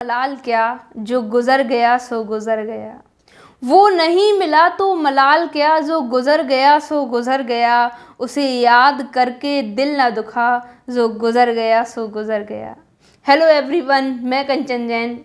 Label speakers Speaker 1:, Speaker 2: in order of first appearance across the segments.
Speaker 1: मलाल क्या, जो गुजर गया सो गुजर गया। वो नहीं मिला तो मलाल क्या, जो गुजर गया सो गुजर गया। उसे याद करके दिल ना दुखा, जो गुजर गया सो गुजर गया। हेलो एवरीवन, मैं कंचन जैन।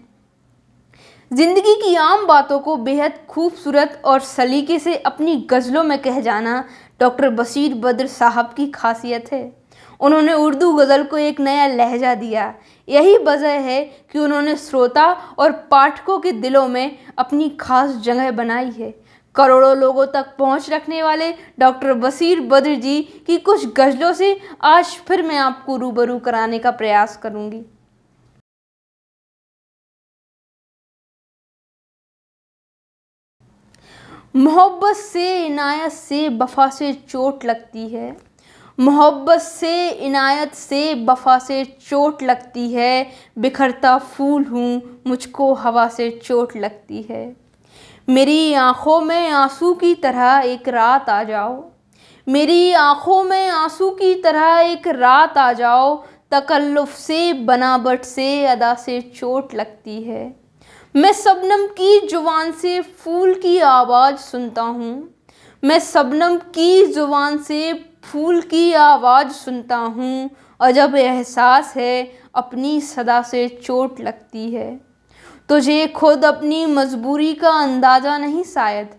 Speaker 1: ज़िंदगी की आम बातों को बेहद खूबसूरत और सलीके से अपनी गज़लों में कह जाना डॉक्टर बशीर बद्र साहब की खासियत है। उन्होंने उर्दू गज़ल को एक नया लहजा दिया। यही वजह है कि उन्होंने श्रोता और पाठकों के दिलों में अपनी खास जगह बनाई है। करोड़ों लोगों तक पहुंच रखने वाले डॉक्टर बशीर बद्र जी की कुछ गज़लों से आज फिर मैं आपको रूबरू कराने का प्रयास करूंगी। मोहब्बत से इनायत से वफ़ा से चोट लगती है। मोहब्बत से इनायत से वफ़ा से चोट लगती है। बिखरता फूल हूँ, मुझको हवा से चोट लगती है। मेरी आँखों में आंसू की तरह एक रात आ जाओ। मेरी आँखों में आंसू की तरह एक रात आ जाओ। तकल्लुफ़ से बनावट से अदा से चोट लगती है। मैं शबनम की जुबान से फूल की आवाज़ सुनता हूँ। मैं शबनम की जुबान से फूल की आवाज़ सुनता हूँ। अजब एहसास है, अपनी सदा से चोट लगती है। तुझे खुद अपनी मजबूरी का अंदाज़ा नहीं शायद।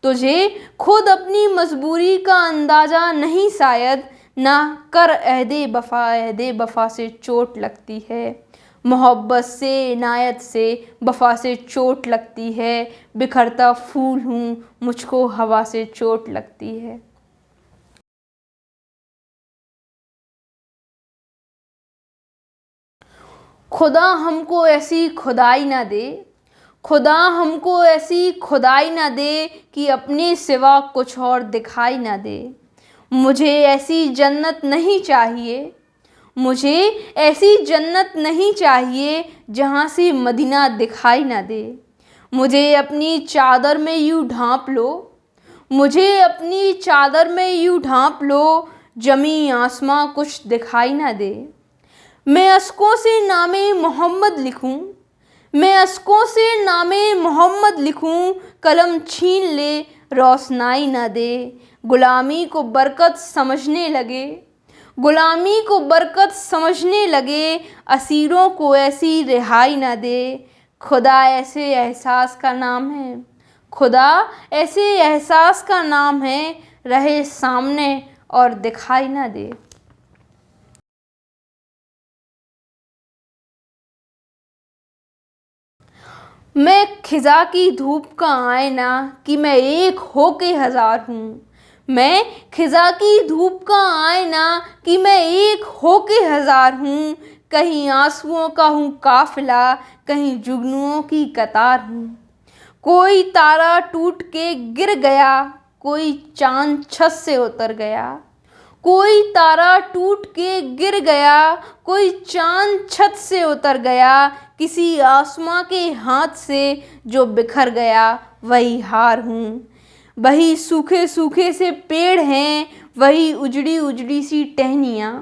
Speaker 1: तुझे खुद अपनी मजबूरी का अंदाज़ा नहीं शायद। ना कर अहदे वफ़ा से चोट लगती है। मोहब्बत से इनायत से वफ़ा से चोट लगती है। बिखरता फूल हूँ, मुझको हवा से चोट लगती है। खुदा हमको ऐसी खुदाई ना दे। खुदा हमको ऐसी खुदाई ना दे कि अपने सिवा कुछ और दिखाई ना दे। मुझे ऐसी जन्नत नहीं चाहिए। मुझे ऐसी जन्नत नहीं चाहिए जहाँ से मदीना दिखाई ना दे। मुझे अपनी चादर में यूँ ढाँप लो। मुझे अपनी चादर में यूँ ढाँप लो, जमी आसमां कुछ दिखाई ना दे। मैं अश्कों से नामे मोहम्मद लिखूं। मैं अश्कों से नामे मोहम्मद लिखूं। कलम छीन ले, रोशनाई ना दे। गुलामी को बरकत समझने लगे। गुलामी को बरकत समझने लगे। असीरों को ऐसी रिहाई ना दे। खुदा ऐसे एहसास का नाम है। खुदा ऐसे एहसास का नाम है, रहे सामने और दिखाई ना दे। मैं खिजा की धूप का आईना कि मैं एक हो के हजार हूँ। मैं खिजा की धूप का आईना कि मैं एक हो के हजार हूँ। कहीं आंसुओं का हूँ काफिला, कहीं जुगनुओं की कतार हूँ। कोई तारा टूट के गिर गया, कोई चांद छत से उतर गया। कोई तारा टूट के गिर गया, कोई चांद छत से उतर गया। किसी आसमां के हाथ से जो बिखर गया, वही हार हूँ। वही सूखे सूखे से पेड़ हैं, वही उजड़ी उजड़ी सी टहनियाँ।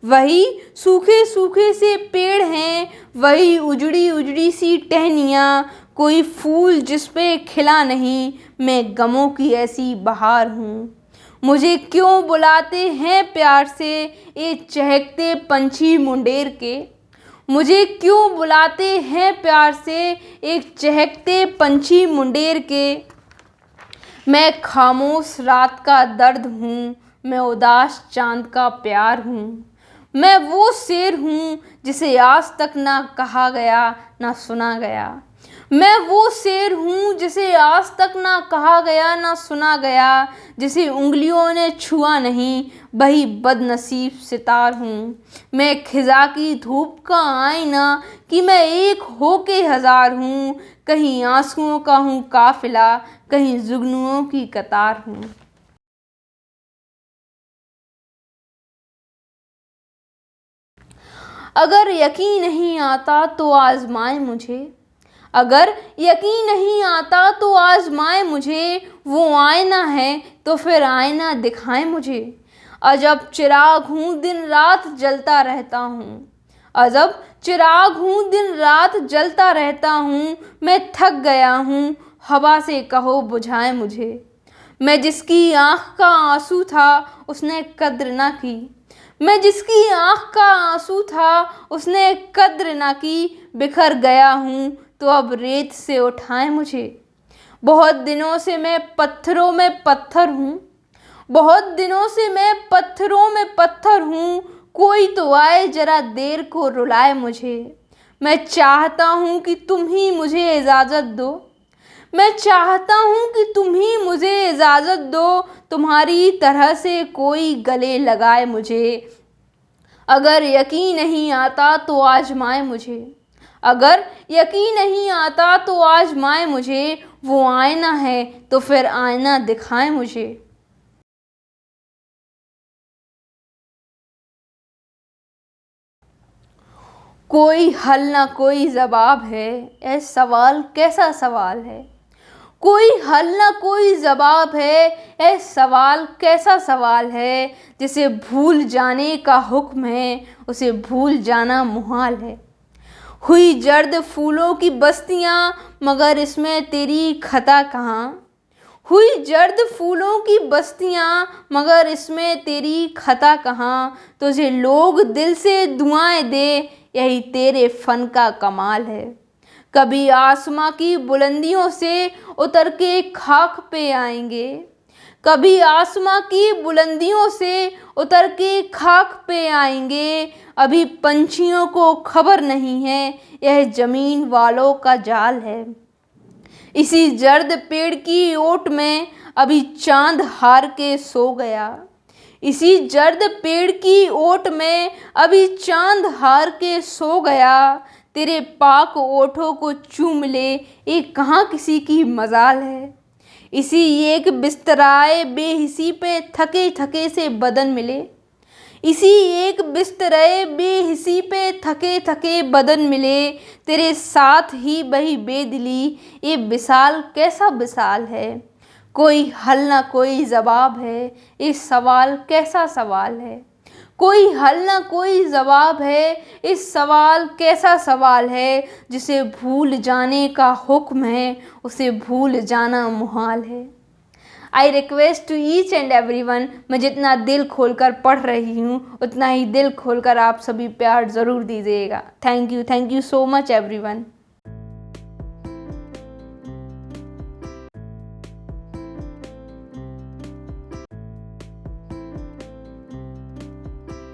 Speaker 1: वही सूखे सूखे से पेड़ हैं, वही उजड़ी उजड़ी सी टहनियाँ। कोई फूल जिस पे खिला नहीं, मैं गमों की ऐसी बहार हूँ। मुझे क्यों बुलाते हैं प्यार से ये चहकते पंछी मुंडेर के। मुझे क्यों बुलाते हैं प्यार से एक चहकते पंछी मुंडेर के। मैं खामोश रात का दर्द हूँ, मैं उदास चांद का प्यार हूँ। मैं वो शेर हूँ जिसे आज तक ना कहा गया ना सुना गया। मैं वो शेर हूँ जिसे आज तक ना कहा गया ना सुना गया। जिसे उंगलियों ने छुआ नहीं, वही बदनसीब सितार हूँ। मैं खिजा की धूप का आईना कि मैं एक हो के हजार हूँ। कहीं आंसुओं का हूँ काफिला, कहीं जुगनुओं की कतार हूँ। अगर यकीन नहीं आता तो आजमाए मुझे। अगर यकीन नहीं आता तो आजमाए मुझे। वो आईना है तो फिर आईना दिखाए मुझे। अजब चिराग हूँ, दिन रात जलता रहता हूँ। अजब चिराग हूँ, दिन रात जलता रहता हूँ, मैं थक गया हूँ, हवा से कहो बुझाए मुझे। मैं जिसकी आँख का आंसू था उसने कद्र ना की, मैं जिसकी आँख का आंसू था उसने कद्र ना की। बिखर गया हूँ तो अब रेत से उठाए मुझे। बहुत दिनों से मैं पत्थरों में पत्थर हूँ, बहुत दिनों से मैं पत्थरों में पत्थर हूँ, कोई तो आए जरा देर को रुलाए मुझे। मैं चाहता हूँ कि तुम ही मुझे इजाज़त दो, मैं चाहता हूँ कि तुम ही मुझे इजाज़त दो, तुम्हारी तरह से कोई गले लगाए मुझे। अगर यकीन नहीं आता तो आजमाए मुझे, अगर यकीन नहीं आता तो आजमाए मुझे। वो आईना है तो फिर आईना दिखाए मुझे। कोई हल ना कोई जवाब है, ऐ सवाल कैसा सवाल है। कोई हल ना कोई जवाब है, ऐ सवाल कैसा सवाल है। जिसे भूल जाने का हुक्म है उसे भूल जाना मुहाल है। हुई जर्द फूलों की बस्तियाँ मगर इसमें तेरी खता कहाँ। हुई जर्द फूलों की बस्तियाँ मगर इसमें तेरी खता कहाँ। तुझे लोग दिल से दुआएं दे यही तेरे फन का कमाल है। कभी आसमां की बुलंदियों से उतर के खाक पे आएंगे, कभी आसमां की बुलंदियों से उतर के खाक पे आएंगे। अभी पंछियों को खबर नहीं है यह जमीन वालों का जाल है। इसी जर्द पेड़ की ओट में अभी चांद हार के सो गया, इसी जर्द पेड़ की ओट में अभी चांद हार के सो गया। तेरे पाक ओठों को चूम ले ये कहाँ किसी की मजाल है। इसी एक बिस्तराए बेहिसी पे थके थके से बदन मिले, इसी एक बिस्तरे बेहिसी पे थके थके बदन मिले। तेरे साथ ही बही बेदिली ये विशाल कैसा विशाल है। कोई हल ना कोई जवाब है, इस सवाल कैसा सवाल है। कोई हल ना कोई जवाब है, इस सवाल कैसा सवाल है। जिसे भूल जाने का हुक्म है उसे भूल जाना मुहाल है। I request to each and everyone, मैं जितना दिल खोलकर पढ़ रही हूँ उतना ही दिल खोलकर आप सभी प्यार ज़रूर दीजिएगा। Thank you so much everyone.